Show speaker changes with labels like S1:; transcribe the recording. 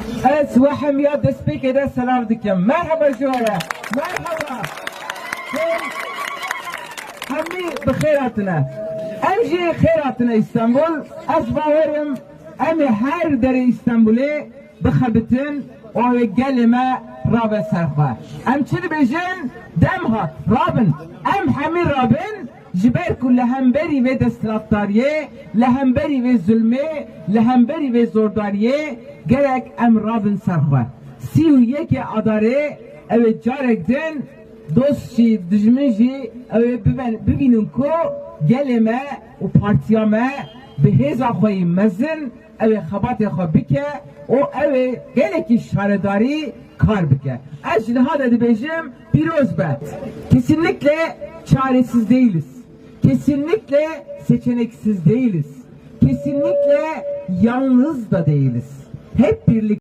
S1: Ez ve hemya despêkê selam dikim. Merhaba jore. Merhaba. Hemî bi xêr hatine. Em jî xêr hatine İstanbul. Ez bawerim em ê her derê İstanbulê bixebitin û ew gelê me rabe ser xwe. Em çi dibêjin? Dem hat, rabin. Em hemî rabin ji ber ku li hemberî vê desthilatdariyê, li hemberî vê zulmê, li hemberî vê zordariyê gerek em rabin ser xwe. Sî û yekê adarê ew ê carek din dost jî dijmin jî ew ê bibînin ku gelê me û partiya me bi hêza xwe yî mezin ew ê xebatê xwe bike û ew ê gelekî şaredarî kar bike. Ez ji niha de dibêjim pîroz be. Kesinlikle çaresiz değiliz. Kesinlikle seçeneksiz değiliz. Kesinlikle yalnız da değiliz. Hep birlikte